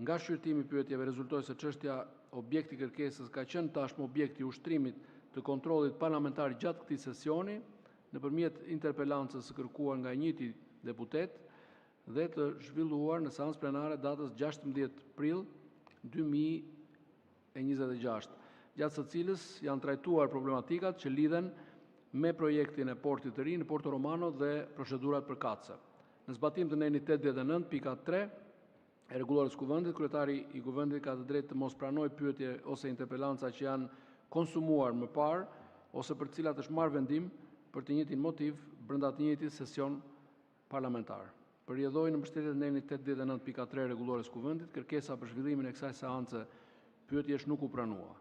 Nga shqyrtimi i pyetjeve rezultoi se çështja objekti i kërkesës ka qenë tashmë objekti i ushtrimit të kontrollit parlamentar gjatë këtij sesioni nëpërmjet interpelancës së kërkuar nga njëti deputet dhe të zhvilluar në seancë plenare datës 16 prill 2026, gjatë së cilës janë trajtuar problematikat që lidhen me projektin e portit të ri në Porto Romano dhe procedurat përkatëse. Në zbatim të neni 89.3 e rregullores kuvendit, kryetari i kuvendit ka të drejtë të mos pranojë pyetje ose interpelanca që janë konsumuar më parë ose për të cilat është marrë vendim për të njëjtin motiv brenda të njëjtit sesion parlamentar. Përjedhoi në mbështetje të neni 89.3 rregullores kuvendit, kërkesa për zhvillimin e kësaj seance pyetjesh nuk u pranua.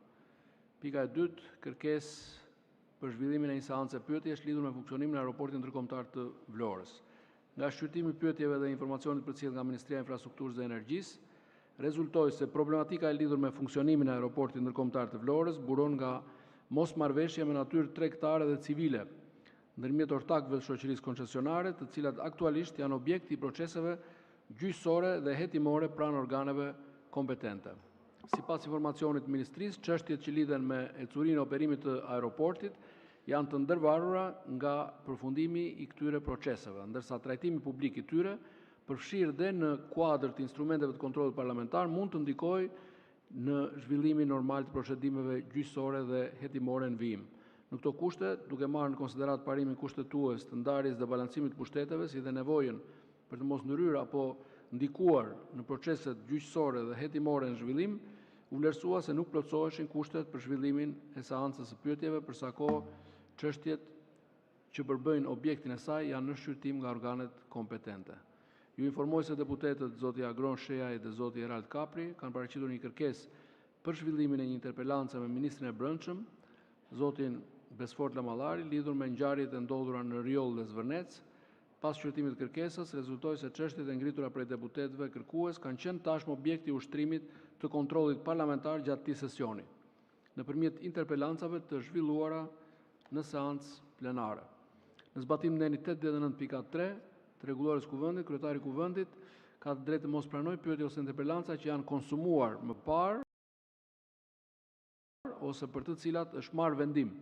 Pika e dytë, kërkesë për zhvillimin e një seance pyetjesh lidhur me funksionimin e aeroportit ndërkombëtar të Vlorës. Nga shqyrtimi i pyetjeve dhe informacionit përcjell nga Ministria e Infrastrukturës dhe Energjisë, rezultoi se problematika e lidhur me funksionimin e aeroportit ndërkombëtar të Vlorës buron nga mosmarrëveshje me natyrë tregtare dhe civile ndërmjet ortakëve të shoqërisë koncesionare, të cilat aktualisht janë objekt i proceseve gjyqësore dhe hetimore pranë organeve kompetente. Sipas informacionit të Ministrisë, çështjet që lidhen me ecurinë e operimit të aeroportit janë të ndërvarura nga përfundimi i këtyre proceseve, ndërsa trajtimi publik i tyre, përfshirë dhe në kuadër të instrumenteve të kontrollit parlamentar, mund të ndikojë në zhvillimin normal të procedimeve gjyqësore dhe hetimore në vijim. Në këto kushte, duke marrë në konsiderat parimin kushtetues të ndarjes dhe balancimit të pushteteve, si dhe nevojën për të mos ndryrë apo ndikuar në proceset gjyqësore dhe hetimore në zhvillim, u vlerësua se nuk plotësoheshin kushtet për zhvillimin e seancës së pyetjeve, përsa çështjet që përbëjnë objektin e saj janë në shqyrtim nga organet kompetente. Ju informoj se deputetët zoti Agron Shejaj dhe zoti Erald Kapri kanë paraqitur një kërkesë për zhvillimin e një interpelance me ministrin e Brendshëm, zotin Besfort Lamallari, lidhur me ngjarjet e ndodhura në Rjoll dhe Zvërnec. Pas shqyrtimit të kërkesës, rezultoi se çështjet e ngritura prej deputetëve kërkues kanë qenë tashmë objekti i ushtrimit të kontrollit parlamentar gjatë këtij sesioni, nëpërmjet interpelancave të zhvilluara në seancë plenare. Në zbatim të neni 89.3 të rregullores kuvendit, kryetari i kuvendit ka të drejtë të mos pranojë pyetje ose interpelanca që janë konsumuar më parë ose për të cilat është marrë vendim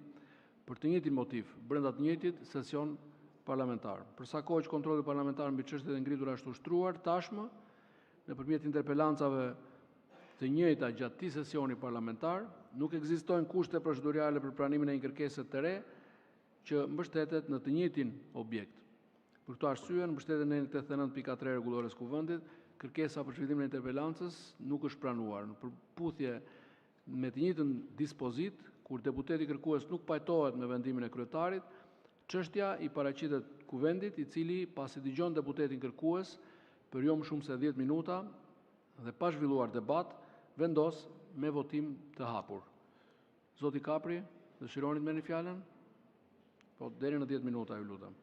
për të njëjtin motiv brenda të njëjtit sesion parlamentar. Për sa kohë që kontrolli parlamentar mbi çështjet e ngritura është ushtruar tashmë nëpërmjet interpelancave të njëjta gjatë këtij sesioni parlamentar, nuk ekzistojnë kushte procedurale për pranimin e një kërkese të re që mbështetet në të njëjtin objekt. Për këtë arsye, në mbështetje në 89.3 rregullores kuvendit, kërkesa për zhvillimin e interpelancës nuk është pranuar. Në përputhje me të njëjtën dispozit, kur deputeti kërkues nuk pajtohet me vendimin e kryetarit, çështja i paraqitet kuvendit, i cili pasi dëgjon deputetin kërkues për jo më shumë se 10 minuta dhe pa zhvilluar debat, vendos me votim të hapur. Zoti Kapri, dëshironi të merrni fjalën? Po deri në 10 minuta, ju lutem.